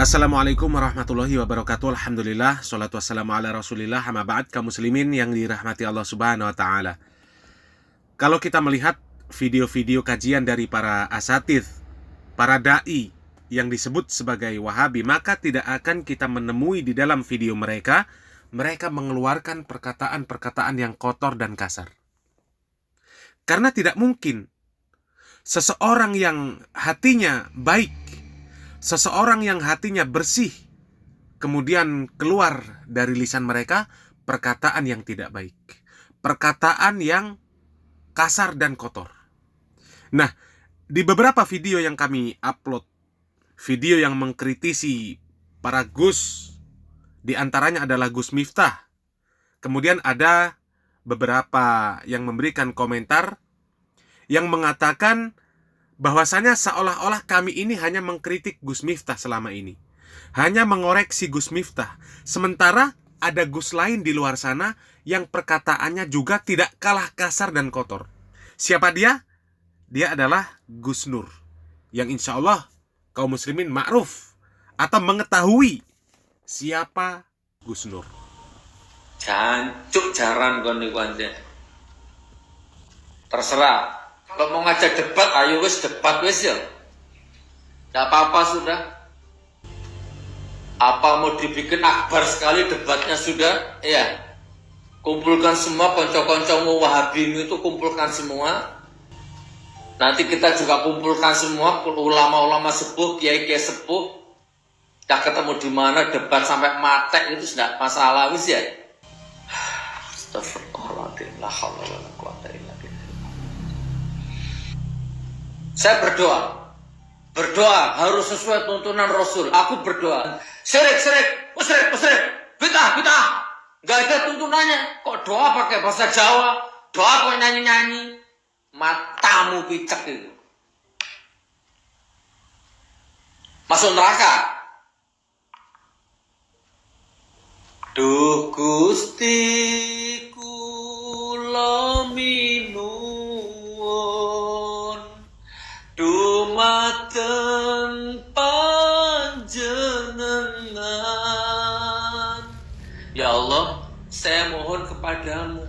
Assalamualaikum warahmatullahi wabarakatuh. Alhamdulillah, sholatu wassalamu ala rasulillah, amma ba'd. Kaum muslimin yang dirahmati Allah subhanahu wa ta'ala, kalau kita melihat video-video kajian dari para asatidz, para da'i yang disebut sebagai wahabi, maka tidak akan kita menemui di dalam video mereka mengeluarkan perkataan-perkataan yang kotor dan kasar. Karena tidak mungkin seseorang yang hatinya baik, seseorang yang hatinya bersih, kemudian keluar dari lisan mereka perkataan yang tidak baik, perkataan yang kasar dan kotor. Nah, di beberapa video yang kami upload, video yang mengkritisi para Gus, di antaranya adalah Gus Miftah. Kemudian ada beberapa yang memberikan komentar yang mengatakan bahwasanya seolah-olah kami ini hanya mengkritik Gus Miftah selama ini, hanya mengoreksi Gus Miftah, sementara ada Gus lain di luar sana yang perkataannya juga tidak kalah kasar dan kotor. Siapa dia? Dia adalah Gus Nur, yang insya Allah kaum muslimin ma'ruf atau mengetahui siapa Gus Nur. Jancuk jaran kon niku anjen. Terserah. Kalau mau ngajak debat, ayo wis debat wis ya. Enggak apa-apa sudah. Apa mau dibikin akbar sekali debatnya sudah? Iya. Kumpulkan semua konco-koncomu Wahabi itu, kumpulkan semua. Nanti kita juga kumpulkan semua ulama-ulama sepuh, kiai-kiai sepuh. Kita ketemu di mana debat sampai matek itu sudah masalah wis ya. Astagfirullahaladzim, la haula wala quwata illa billah. Saya berdoa harus sesuai tuntunan Rasul. Aku berdoa, syirik, musyrik, bid'ah. Gak ada tuntunannya. Kok doa pakai bahasa Jawa, doa kok nyanyi-nyanyi, matamu picek itu. Masuk neraka. Duh Gusti kula minuwun dumateng panjenengan. Ya Allah, saya mohon kepadamu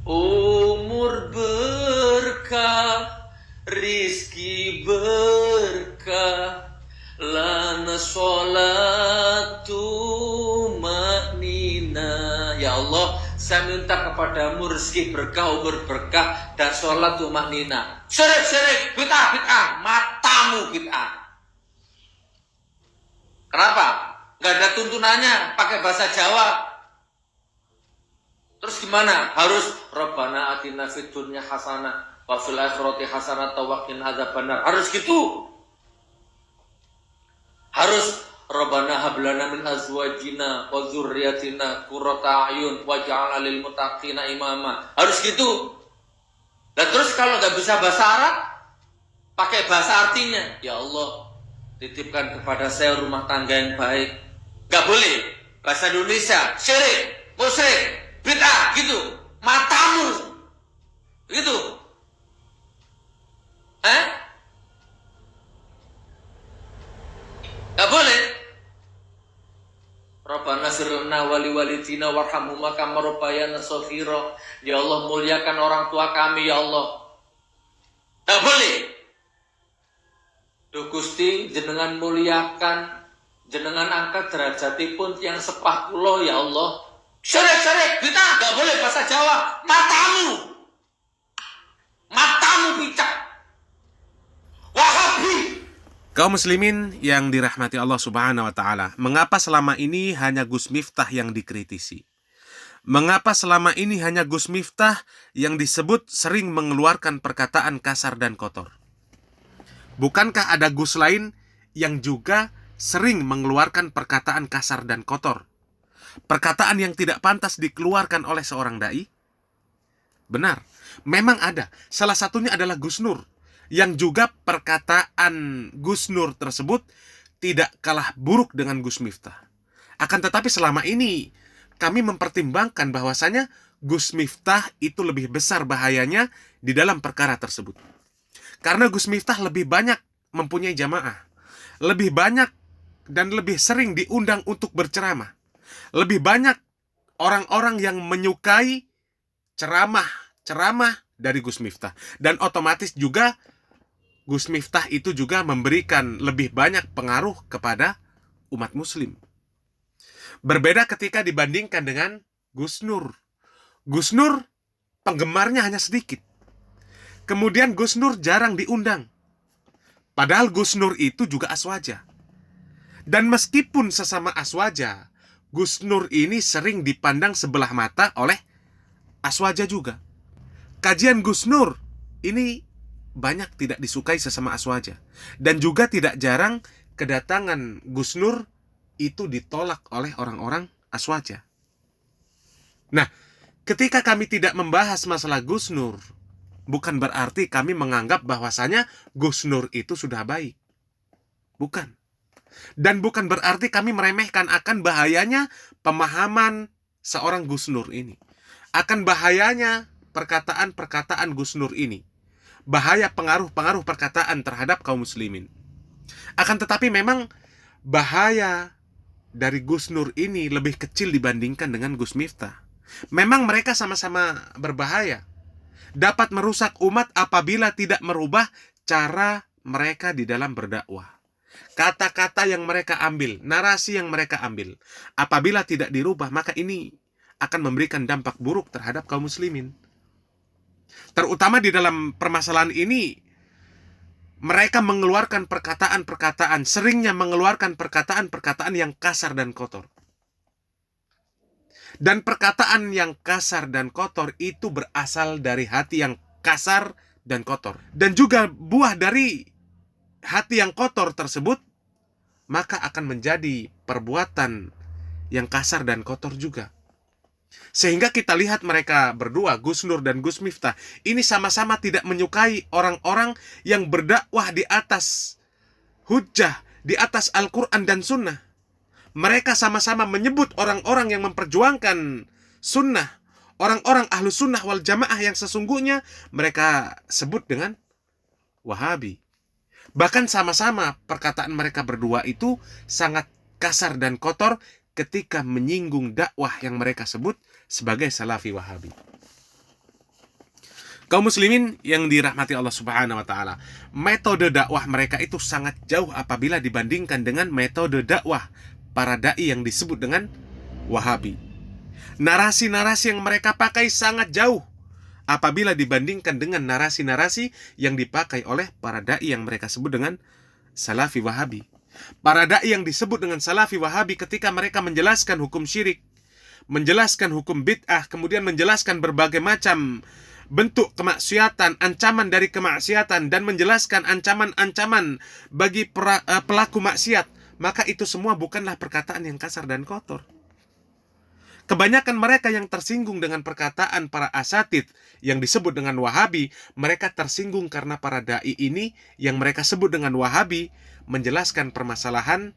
umur berkah, rizki berkah, lana sholatu maknina. Ya Allah, saya minta kepadamu rezeki berkah, umur berkah, dan sholat tumaknina. Syirik, bid'ah, matamu bid'ah. Kenapa? Gak ada tuntunannya, pakai bahasa Jawa. Terus gimana? Harus Rabbana atina fid dunya hasanah wa fil akhirati hasanah wa qina adzabannar. Harus gitu. Harus Rabbana hablana min azwajina wa dzurriyyatina qurrata a'yun waj'alna lil muttaqina imama. Harus gitu. Dan terus kalau nggak bisa bahasa Arab, pakai bahasa artinya. Ya Allah, titipkan kepada saya rumah tangga yang baik. Nggak boleh bahasa Indonesia, syirik, musyrik, bid'ah gitu. Matamu gitu. Nggak boleh. Rabbana sirna wali walidina warhamhuma kama rabbayana shaghira. Ya Allah, muliakan orang tua kami ya Allah. Tak boleh. Duh Gusti, jenengan muliakan, jenengan angkat derajatipun yang sepah kula ya Allah. Syirik, kita enggak boleh bahasa Jawa. Matamu picak. Wahabi. Kaum muslimin yang dirahmati Allah subhanahu wa ta'ala, mengapa selama ini hanya Gus Miftah yang dikritisi? Mengapa selama ini hanya Gus Miftah yang disebut sering mengeluarkan perkataan kasar dan kotor? Bukankah ada Gus lain yang juga sering mengeluarkan perkataan kasar dan kotor? Perkataan yang tidak pantas dikeluarkan oleh seorang da'i? Benar, memang ada. Salah satunya adalah Gus Nur, yang juga perkataan Gus Nur tersebut tidak kalah buruk dengan Gus Miftah. Akan tetapi selama ini kami mempertimbangkan bahwasanya Gus Miftah itu lebih besar bahayanya di dalam perkara tersebut. Karena Gus Miftah lebih banyak mempunyai jamaah, lebih banyak dan lebih sering diundang untuk berceramah. Lebih banyak orang-orang yang menyukai ceramah dari Gus Miftah. Dan otomatis juga Gus Miftah itu juga memberikan lebih banyak pengaruh kepada umat muslim. Berbeda ketika dibandingkan dengan Gus Nur. Gus Nur penggemarnya hanya sedikit. Kemudian Gus Nur jarang diundang. Padahal Gus Nur itu juga aswaja. Dan meskipun sesama aswaja, Gus Nur ini sering dipandang sebelah mata oleh aswaja juga. Kajian Gus Nur ini banyak tidak disukai sesama aswaja. Dan juga tidak jarang kedatangan Gus Nur itu ditolak oleh orang-orang aswaja. Nah, ketika kami tidak membahas masalah Gus Nur, bukan berarti kami menganggap bahwasanya Gus Nur itu sudah baik. Bukan. Dan bukan berarti kami meremehkan akan bahayanya pemahaman seorang Gus Nur ini. Akan bahayanya perkataan-perkataan Gus Nur ini. Bahaya pengaruh-pengaruh perkataan terhadap kaum muslimin. Akan tetapi memang bahaya dari Gus Nur ini lebih kecil dibandingkan dengan Gus Miftah. Memang mereka sama-sama berbahaya. Dapat merusak umat apabila tidak merubah cara mereka di dalam berdakwah. Kata-kata yang mereka ambil, narasi yang mereka ambil, apabila tidak dirubah, maka ini akan memberikan dampak buruk terhadap kaum muslimin. Terutama di dalam permasalahan ini, mereka mengeluarkan perkataan-perkataan, seringnya mengeluarkan perkataan-perkataan yang kasar dan kotor. Dan perkataan yang kasar dan kotor itu berasal dari hati yang kasar dan kotor. Dan juga buah dari hati yang kotor tersebut, maka akan menjadi perbuatan yang kasar dan kotor juga. Sehingga kita lihat mereka berdua, Gus Nur dan Gus Miftah, ini sama-sama tidak menyukai orang-orang yang berdakwah di atas hujjah, di atas Al-Quran dan Sunnah. Mereka sama-sama menyebut orang-orang yang memperjuangkan sunnah, orang-orang ahlu sunnah wal jamaah yang sesungguhnya mereka sebut dengan Wahabi. Bahkan sama-sama perkataan mereka berdua itu sangat kasar dan kotor ketika menyinggung dakwah yang mereka sebut sebagai Salafi Wahabi. Kaum muslimin yang dirahmati Allah Subhanahu wa taala, metode dakwah mereka itu sangat jauh apabila dibandingkan dengan metode dakwah para dai yang disebut dengan Wahabi. Narasi-narasi yang mereka pakai sangat jauh apabila dibandingkan dengan narasi-narasi yang dipakai oleh para dai yang mereka sebut dengan Salafi Wahabi. Para dai yang disebut dengan Salafi Wahabi ketika mereka menjelaskan hukum syirik, menjelaskan hukum bid'ah, kemudian menjelaskan berbagai macam bentuk kemaksiatan, ancaman dari kemaksiatan, dan menjelaskan ancaman-ancaman bagi pelaku maksiat, maka itu semua bukanlah perkataan yang kasar dan kotor. Kebanyakan mereka yang tersinggung dengan perkataan para asatid yang disebut dengan Wahabi, mereka tersinggung karena para dai ini yang mereka sebut dengan Wahabi menjelaskan permasalahan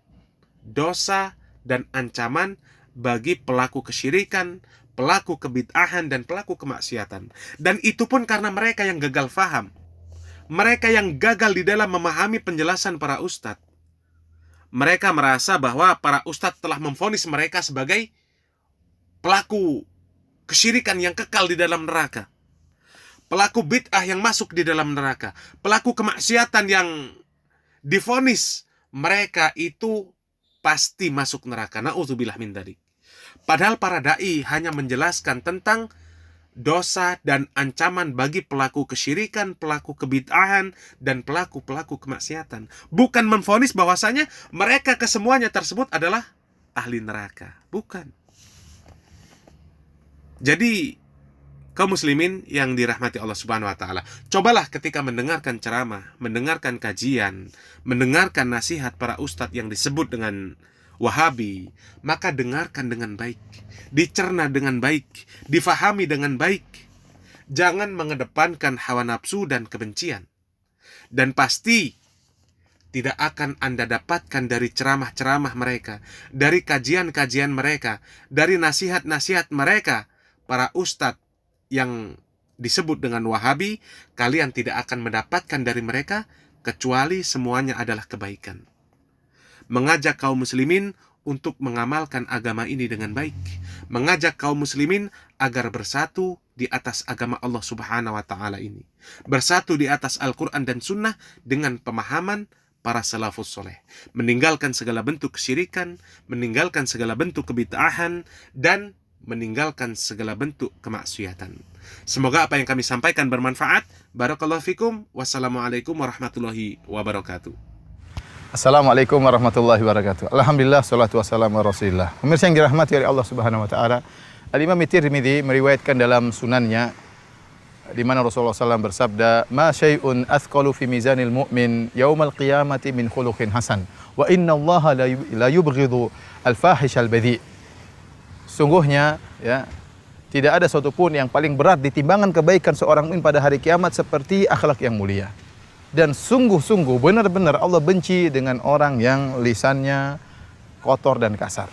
dosa dan ancaman bagi pelaku kesyirikan, pelaku kebid'ahan, dan pelaku kemaksiatan. Dan itu pun karena mereka yang gagal faham. Mereka yang gagal di dalam memahami penjelasan para ustadz. Mereka merasa bahwa para ustadz telah memvonis mereka sebagai pelaku kesyirikan yang kekal di dalam neraka, pelaku bid'ah yang masuk di dalam neraka, pelaku kemaksiatan yang divonis mereka itu pasti masuk neraka. Na'udzubillah min dzalik. Padahal para dai hanya menjelaskan tentang dosa dan ancaman bagi pelaku kesyirikan, pelaku kebid'ahan, dan pelaku-pelaku kemaksiatan. Bukan memvonis bahwasanya mereka kesemuanya tersebut adalah ahli neraka. Bukan. Jadi, kaum muslimin yang dirahmati Allah Subhanahu wa taala, cobalah ketika mendengarkan ceramah, mendengarkan kajian, mendengarkan nasihat para ustadz yang disebut dengan Wahabi, maka dengarkan dengan baik, dicerna dengan baik, difahami dengan baik. Jangan mengedepankan hawa nafsu dan kebencian. Dan pasti tidak akan Anda dapatkan dari ceramah-ceramah mereka, dari kajian-kajian mereka, dari nasihat-nasihat mereka, para ustadz yang disebut dengan Wahabi, kalian tidak akan mendapatkan dari mereka kecuali semuanya adalah kebaikan. mengajak kaum muslimin untuk mengamalkan agama ini dengan baik, mengajak kaum muslimin agar bersatu di atas agama Allah Subhanahu wa Ta'ala ini, bersatu di atas Al-Quran dan Sunnah dengan pemahaman para salafus soleh, meninggalkan segala bentuk kesyirikan, meninggalkan segala bentuk kebid'ahan, dan meninggalkan segala bentuk kemaksiatan. Semoga apa yang kami sampaikan bermanfaat. Barakallahu fikum. Wassalamualaikum warahmatullahi wabarakatuh. Assalamualaikum warahmatullahi wabarakatuh. Alhamdulillah, salatu wassalamu ala Rasulillah. Pemirsa yang dirahmati oleh Allah Subhanahu wa taala, Al-Imam Tirmidzi meriwayatkan dalam sunannya di mana Rasulullah SAW bersabda, "Ma syai'un athqalu fi mizanil mu'min yaumal qiyamati min khuluqin hasan, wa inna Allaha la yubghidhu al-fahish al-badhi." Sungguhnya ya, tidak ada suatu pun yang paling berat di timbangan kebaikan seorang mukmin pada hari kiamat seperti akhlak yang mulia. Dan sungguh-sungguh benar-benar Allah benci dengan orang yang lisannya kotor dan kasar.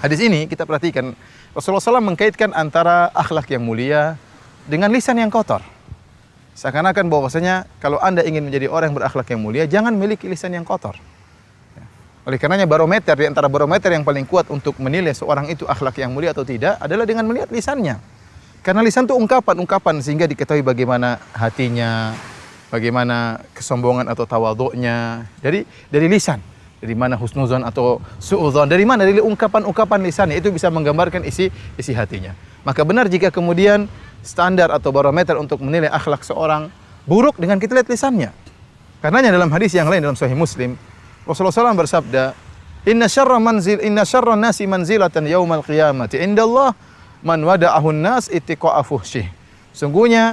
Hadis ini kita perhatikan, Rasulullah SAW mengkaitkan antara akhlak yang mulia dengan lisan yang kotor. Seakan-akan bahwasanya kalau Anda ingin menjadi orang yang berakhlak yang mulia, jangan memiliki lisan yang kotor. Oleh karenanya barometer, di antara barometer yang paling kuat untuk menilai seorang itu akhlak yang mulia atau tidak adalah dengan melihat lisannya. Karena lisan itu ungkapan-ungkapan sehingga diketahui bagaimana hatinya, bagaimana kesombongan atau tawadhu'nya. Dari lisan. Dari mana husnuzon atau su'udzon. Dari mana? Dari ungkapan-ungkapan lisannya. Itu bisa menggambarkan isi hatinya. Maka benar jika kemudian standar atau barometer untuk menilai akhlak seorang buruk dengan kita lihat lisannya. Karenanya dalam hadis yang lain dalam Sahih Muslim, Rasulullah SAW bersabda, Inna syarra nasi manzilatan yaumal qiyamati indallah man wada'ahun nas ittiqa'a fuhsyih. Sungguhnya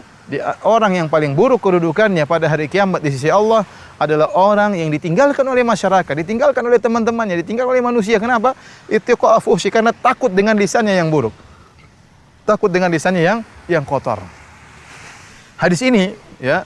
orang yang paling buruk kedudukannya pada hari kiamat di sisi Allah adalah orang yang ditinggalkan oleh masyarakat, ditinggalkan oleh teman-temannya, ditinggalkan oleh manusia. Kenapa? Ittiqa'a fuhsyih, karena takut dengan lisannya yang buruk. Takut dengan lisannya yang kotor. Hadis ini ya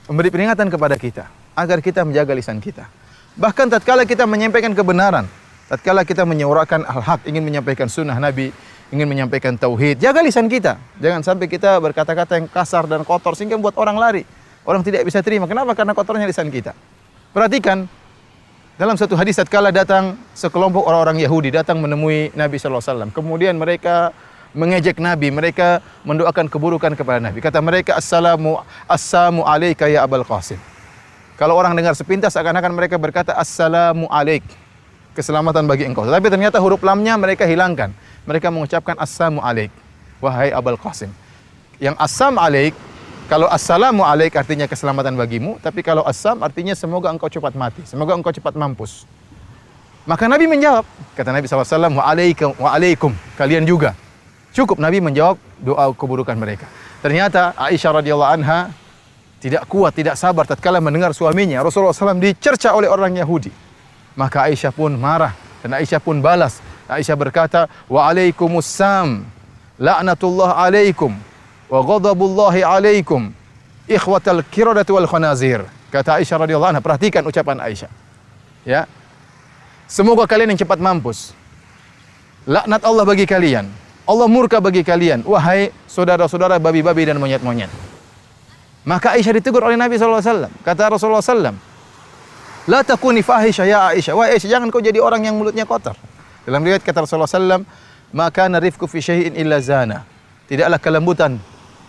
memberi peringatan kepada kita agar kita menjaga lisan kita. Bahkan tatkala kita menyampaikan kebenaran, tatkala kita menyuarakan al-haq, ingin menyampaikan sunnah Nabi, ingin menyampaikan tauhid, jaga lisan kita. Jangan sampai kita berkata-kata yang kasar dan kotor sehingga membuat orang lari. Orang tidak bisa terima. Kenapa? Karena kotornya lisan kita. Perhatikan dalam satu hadis tatkala datang sekelompok orang-orang Yahudi datang menemui Nabi sallallahu alaihi wasallam. Kemudian mereka mengejek Nabi, mereka mendoakan keburukan kepada Nabi. Kata mereka, assalamu alayka ya Abul Qasim. Kalau orang dengar sepintas seakan-akan mereka berkata assalamu alaik, keselamatan bagi engkau. Tetapi ternyata huruf lamnya mereka hilangkan. Mereka mengucapkan assalamu alaik, wahai Abul Qasim. Yang assam alaik, kalau assalamu alaik artinya keselamatan bagimu, tapi kalau assam artinya semoga engkau cepat mati, semoga engkau cepat mampus. Maka Nabi menjawab, kata Nabi SAW, wa alaikum, kalian juga. Cukup Nabi menjawab doa keburukan mereka. Ternyata Aisyah radhiyallahu anha tidak kuat, tidak sabar tatkala mendengar suaminya Rasulullah SAW dicerca oleh orang Yahudi. Maka Aisyah pun marah dan Aisyah pun balas. Aisyah berkata, wa alaikumussalam, la'natullah alaikum, wa ghadabullahi alaikum, ikhwatal kiradati wal khanazir. Kata Aisyah radhiyallahu anha, perhatikan ucapan Aisyah. Ya. Semoga kalian yang cepat mampus. Laknat Allah bagi kalian. Allah murka bagi kalian, wahai saudara-saudara babi-babi dan monyet-monyet. Maka Aisyah ditegur oleh Nabi SAW. Kata Rasulullah SAW, la takuni fahisha ya Aisyah. Wahai Aisyah, jangan kau jadi orang yang mulutnya kotor. Dalam riwayat kata Rasulullah SAW, maka narifku fi syai'in illa zana. Tidaklah kelembutan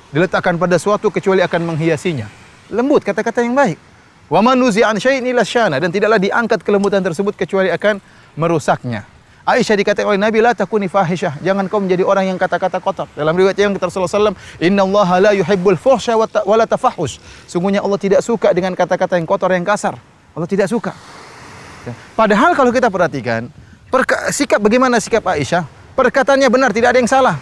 diletakkan pada suatu kecuali akan menghiasinya. Lembut, kata-kata yang baik. Wa man nuzi'an syai'in illa syana. Dan tidaklah diangkat kelembutan tersebut kecuali akan merusaknya. Aisyah dikatakan oleh Nabi, la takuni fahisyah, jangan kau menjadi orang yang kata-kata kotor. Dalam riwayat yang kata Rasulullah SAW, innallaha la yuhibbul fuhsya wa la tafahush. Sungguhnya Allah tidak suka dengan kata-kata yang kotor, yang kasar. Allah tidak suka. Padahal kalau kita perhatikan, bagaimana sikap Aisyah? Perkataannya benar, tidak ada yang salah.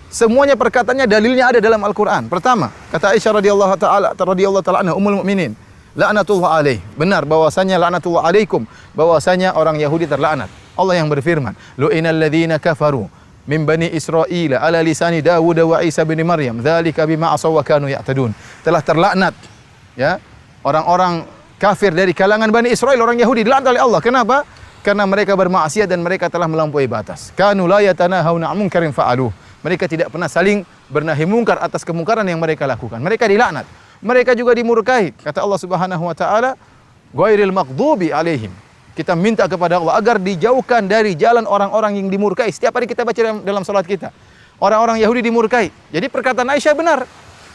Semuanya perkataannya dalilnya ada dalam Al-Quran. Pertama, kata Aisyah radhiyallahu taala anha, ummul mukminin, la'natullah alaih. Benar bahwasanya la'natullah alaikum, bahwasanya orang Yahudi terlaknat. Allah yang berfirman, lu'inal ladzina kafaru min bani Israil ala lisani Dawud wa Isa bin Maryam, dzalika bima asaw wa kanu ya'tadun. Telah terlaknat ya orang-orang kafir dari kalangan Bani Israel, orang Yahudi, dilaknat oleh Allah. Kenapa? Karena mereka bermaksiat dan mereka telah melampaui batas. Kanu la yatanahawna 'an munkarin fa'aluh. Mereka tidak pernah saling bernahi mungkar atas kemungkaran yang mereka lakukan. Mereka dilaknat. Mereka juga dimurkai. Kata Allah Subhanahu wa taala, ghairil maghdubi alaihim. Kita minta kepada Allah agar dijauhkan dari jalan orang-orang yang dimurkai. Setiap hari kita baca dalam salat kita. Orang-orang Yahudi dimurkai. Jadi perkataan Aisyah benar.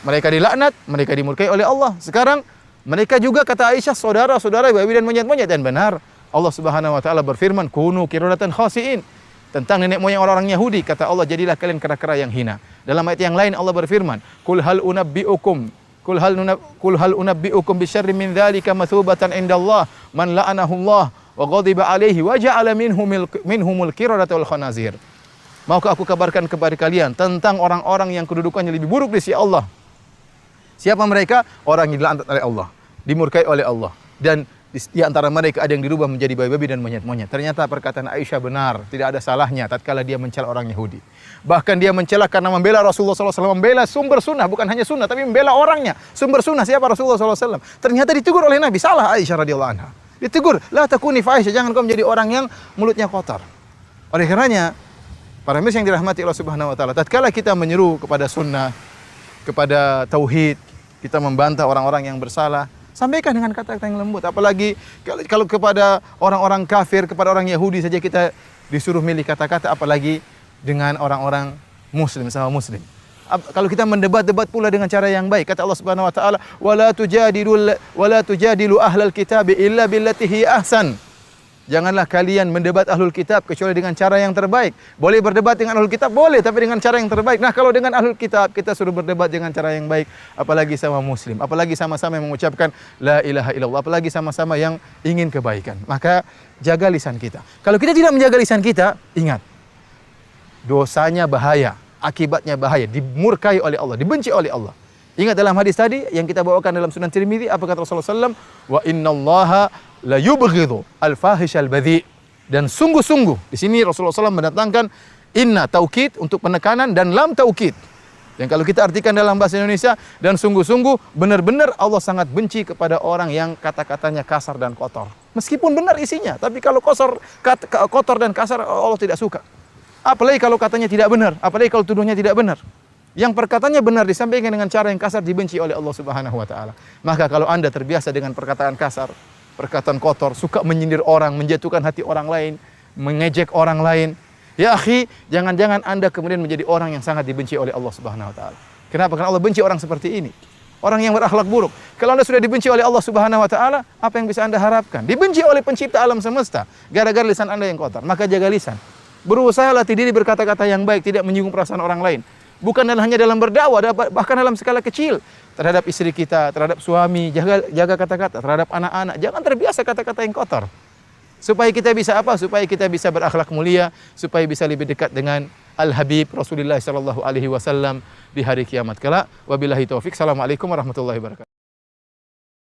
Mereka dilaknat, mereka dimurkai oleh Allah. Sekarang mereka juga kata Aisyah saudara-saudara babi dan monyet-monyet, dan benar. Allah Subhanahu wa taala berfirman, "Kunu qiradatan khasiin." Tentang nenek moyang orang-orang Yahudi, kata Allah, jadilah kalian kera-kera yang hina. Dalam ayat yang lain Allah berfirman, "Qul hal unabbiukum bisyarrin min dzalika mathubatan indallah man la'anahu Allah wa ghadiba alaihi wa ja'ala minhumul qiradata wal khanazir." Maukah aku kabarkan kepada kalian tentang orang-orang yang kedudukannya lebih buruk di sisi Allah? Siapa mereka? Orang yang dilaknat oleh Allah, dimurkai oleh Allah, dan di antara mereka ada yang dirubah menjadi babi-babi dan monyet-monyet. Ternyata perkataan Aisyah benar, tidak ada salahnya tatkala dia mencela orang Yahudi. Bahkan dia mencela karena membela Rasulullah SAW, membela sumber sunnah, bukan hanya sunnah, tapi membela orangnya. Sumber sunnah siapa? Rasulullah SAW. Ternyata ditegur oleh Nabi, salah Aisyah radhiyallahu anha. Ditegur, la takuni fahisha, jangan kau menjadi orang yang mulutnya kotor. Oleh karenanya, para mirsa yang dirahmati Allah Subhanahu wa taala, tatkala kita menyeru kepada sunnah, kepada tauhid, kita membantah orang-orang yang bersalah, sampaikan dengan kata-kata yang lembut. Apalagi kalau kepada orang-orang kafir, kepada orang Yahudi saja kita disuruh milih kata-kata, apalagi dengan orang-orang muslim, sama muslim. Kalau kita mendebat-debat pula dengan cara yang baik, kata Allah Subhanahu wa taala, wala tujadilu ahlal kitabi illa billati hiya ahsan. Janganlah kalian mendebat ahlul kitab kecuali dengan cara yang terbaik. Boleh berdebat dengan ahlul kitab, boleh, tapi dengan cara yang terbaik. Nah, kalau dengan ahlul kitab kita suruh berdebat dengan cara yang baik, apalagi sama muslim, apalagi sama-sama yang mengucapkan la ilaha illallah, apalagi sama-sama yang ingin kebaikan. Maka jaga lisan kita. Kalau kita tidak menjaga lisan kita, ingat, dosanya bahaya, akibatnya bahaya, dimurkai oleh Allah, dibenci oleh Allah. Ingat dalam hadis tadi yang kita bawakan dalam Sunan Tirmidzi, apa kata Rasulullah SAW? Wa innallaha la yubghidhu al-fahishal badhi. Dan sungguh-sungguh di sini Rasulullah SAW mendatangkan inna taukid untuk penekanan dan lam taukid. Dan kalau kita artikan dalam bahasa Indonesia, dan sungguh-sungguh benar-benar Allah sangat benci kepada orang yang kata-katanya kasar dan kotor. Meskipun benar isinya, tapi kalau kotor dan kasar Allah tidak suka. Apalagi kalau katanya tidak benar, apalagi kalau tuduhnya tidak benar. Yang perkataannya benar disampaikan dengan cara yang kasar dibenci oleh Allah Subhanahu wa taala. Maka kalau Anda terbiasa dengan perkataan kasar, perkataan kotor, suka menyindir orang, menjatuhkan hati orang lain, mengejek orang lain, ya akhi, jangan-jangan Anda kemudian menjadi orang yang sangat dibenci oleh Allah Subhanahu wa taala. Kenapa? Karena Allah benci orang seperti ini. Orang yang berakhlak buruk. Kalau Anda sudah dibenci oleh Allah Subhanahu wa taala, apa yang bisa Anda harapkan? Dibenci oleh pencipta alam semesta gara-gara lisan Anda yang kotor. Maka jaga lisan. Berusaha latih diri berkata-kata yang baik, tidak menyinggung perasaan orang lain. Bukan hanya dalam berdakwah, bahkan dalam skala kecil. Terhadap istri kita, terhadap suami, jaga kata-kata. Terhadap anak-anak, jangan terbiasa kata-kata yang kotor. Supaya kita bisa apa? Supaya kita bisa berakhlak mulia, supaya bisa lebih dekat dengan Al-Habib Rasulullah sallallahu alaihi wasallam di hari kiamat kelak. Wabillahi taufik. Assalamualaikum warahmatullahi wabarakatuh.